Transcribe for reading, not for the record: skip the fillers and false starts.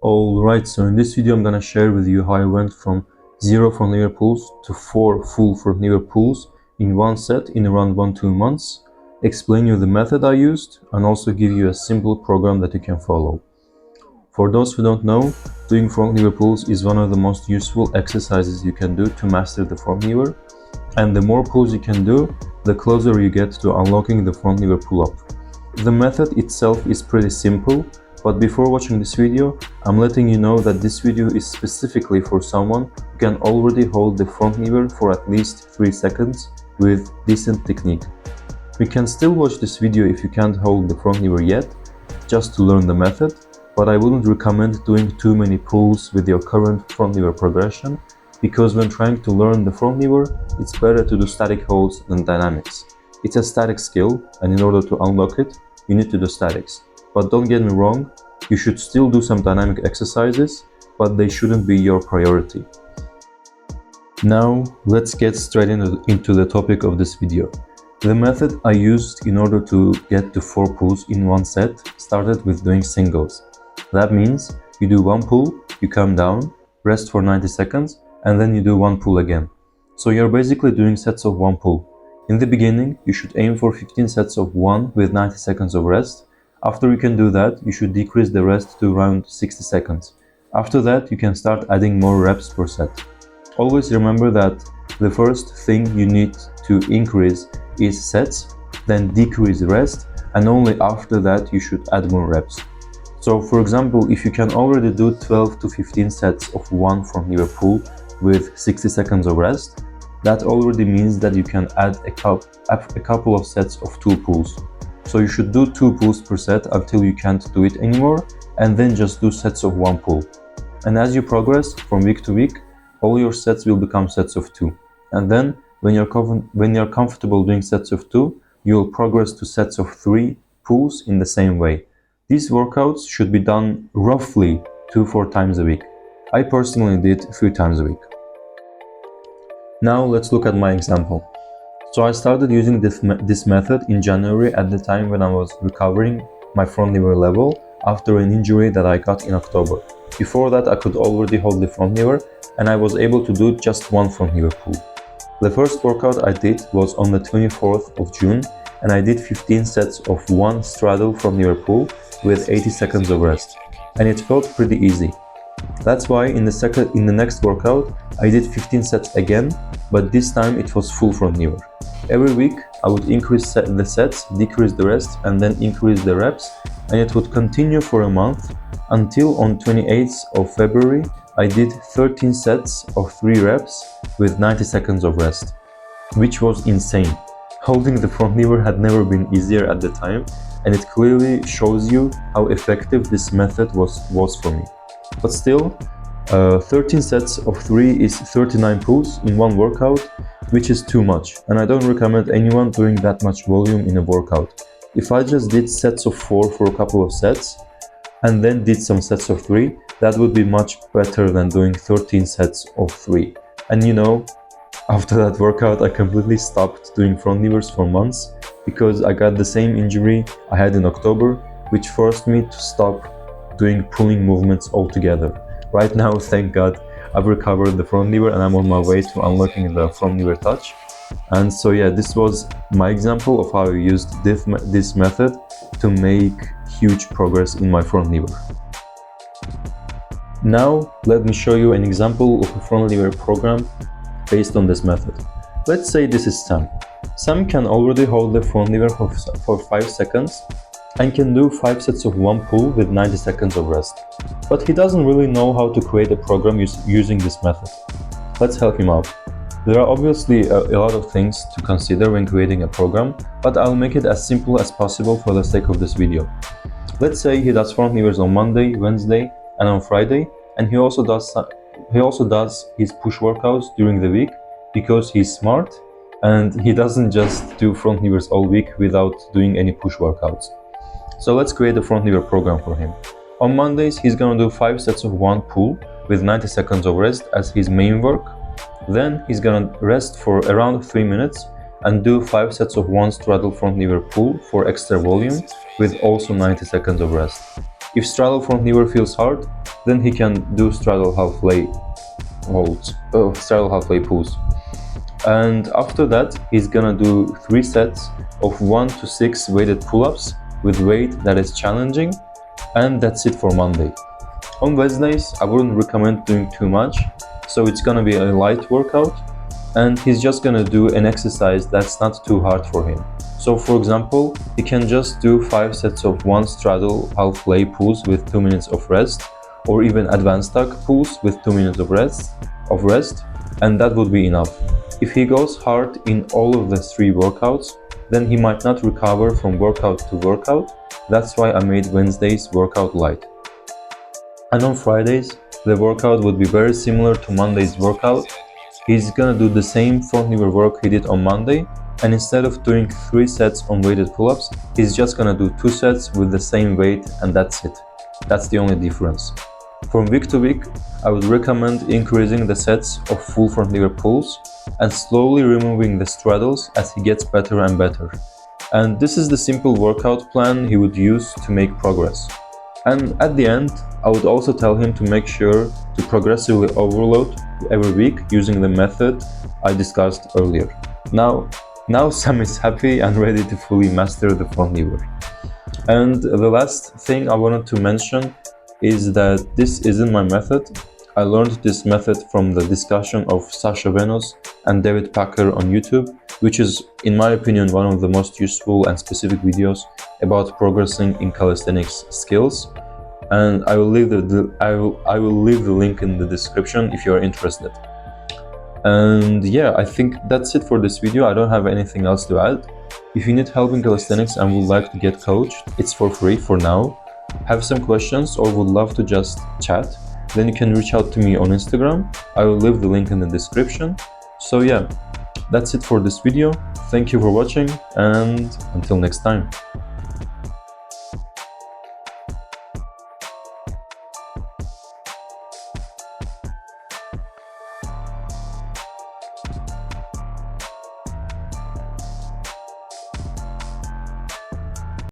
Alright, so in this video I'm gonna share with you how I went from 0 front lever pulls to 4 full front lever pulls in one set in around 1-2 months, explain you the method I used, and also give you a simple program that you can follow. For those who don't know, doing front lever pulls is one of the most useful exercises you can do to master the front lever, and the more pulls you can do, the closer you get to unlocking the front lever pull-up. The method itself is pretty simple, but before watching this video, I'm letting you know that this video is specifically for someone who can already hold the front lever for at least 3 seconds with decent technique. You can still watch this video if you can't hold the front lever yet, just to learn the method, but I wouldn't recommend doing too many pulls with your current front lever progression, because when trying to learn the front lever, it's better to do static holds than dynamics. It's a static skill, and in order to unlock it, you need to do statics. But don't get me wrong, you should still do some dynamic exercises, but they shouldn't be your priority. Now, let's get straight into the topic of this video. The method I used in order to get to 4 pulls in one set started with doing singles. That means you do 1 pull, you come down, rest for 90 seconds, and then you do 1 pull again. So you're basically doing sets of 1 pull. In the beginning, you should aim for 15 sets of 1 with 90 seconds of rest. After you can do that, you should decrease the rest to around 60 seconds. After that, you can start adding more reps per set. Always remember that the first thing you need to increase is sets, then decrease rest, and only after that you should add more reps. So for example, if you can already do 12 to 15 sets of 1 front lever pull with 60 seconds of rest, that already means that you can add a couple of sets of 2 pulls. So you should do 2 pulls per set until you can't do it anymore, and then just do sets of 1 pull. And as you progress from week to week, all your sets will become sets of 2. And then when you're comfortable doing sets of 2, you will progress to sets of 3 pulls in the same way. These workouts should be done roughly 2-4 times a week. I personally did 3 times a week. Now let's look at my example. So I started using this method in January at the time when I was recovering my front lever level after an injury that I got in October. Before that, I could already hold the front lever, and I was able to do just 1 front lever pull. The first workout I did was on the 24th of June, and I did 15 sets of 1 straddle front lever pull with 80 seconds of rest, and it felt pretty easy. That's why in the next workout I did 15 sets again, but this time it was full front lever. Every week I would increase the sets, decrease the rest, and then increase the reps, and it would continue for a month until on 28th of February I did 13 sets of 3 reps with 90 seconds of rest, which was insane. Holding the front lever had never been easier at the time, and it clearly shows you how effective this method was for me. But still, 13 sets of 3 is 39 pulls in one workout, which is too much, and I don't recommend anyone doing that much volume in a workout. If I just did sets of 4 for a couple of sets, and then did some sets of 3, that would be much better than doing 13 sets of 3. And you know, after that workout I completely stopped doing front levers for months, because I got the same injury I had in October, which forced me to stop doing pulling movements altogether. Right now, thank God, I've recovered the front lever and I'm on my way to unlocking the front lever touch. And so yeah, this was my example of how I used this method to make huge progress in my front lever. Now, let me show you an example of a front lever program based on this method. Let's say this is Sam. Sam can already hold the front lever for 5 seconds and can do 5 sets of 1 pull with 90 seconds of rest. But he doesn't really know how to create a program using this method. Let's help him out. There are obviously a lot of things to consider when creating a program, but I'll make it as simple as possible for the sake of this video. Let's say he does front levers on Monday, Wednesday, and on Friday, and he also does his push workouts during the week, because he's smart and he doesn't just do front levers all week without doing any push workouts. So let's create a front lever program for him. On Mondays, he's gonna do 5 sets of 1 pull with 90 seconds of rest as his main work. Then he's gonna rest for around 3 minutes and do 5 sets of 1 straddle front lever pull for extra volume with also 90 seconds of rest. If straddle front lever feels hard, then he can do straddle halfway holds, straddle halfway pulls. And after that, he's gonna do 3 sets of 1 to 6 weighted pull-ups with weight that is challenging, and that's it for Monday. On Wednesdays, I wouldn't recommend doing too much, so it's gonna be a light workout, and he's just gonna do an exercise that's not too hard for him. So for example, he can just do 5 sets of 1 straddle halfway pulls with 2 minutes of rest, or even advanced tuck pulls with 2 minutes of rest, and that would be enough. If he goes hard in all of the 3 workouts, then he might not recover from workout to workout. That's why I made Wednesday's workout light. And on Fridays, the workout would be very similar to Monday's workout. He's gonna do the same front lever work he did on Monday, and instead of doing 3 sets on weighted pull-ups, he's just gonna do 2 sets with the same weight, and that's it. That's the only difference. From week to week, I would recommend increasing the sets of full front lever pulls and slowly removing the straddles as he gets better and better. And this is the simple workout plan he would use to make progress. And at the end, I would also tell him to make sure to progressively overload every week using the method I discussed earlier. Now Sam is happy and ready to fully master the front lever. And the last thing I wanted to mention is that this isn't my method. I learned this method from the discussion of Sasha Venos and David Packer on YouTube, which is, in my opinion, one of the most useful and specific videos about progressing in calisthenics skills. And I will leave the link in the description if you are interested. And yeah, I think that's it for this video. I don't have anything else to add. If you need help in calisthenics and would like to get coached, it's for free for now. Have some questions or would love to just chat, then you can reach out to me on Instagram. I will leave the link in the description. So yeah, that's it for this video. Thank you for watching, and until next time.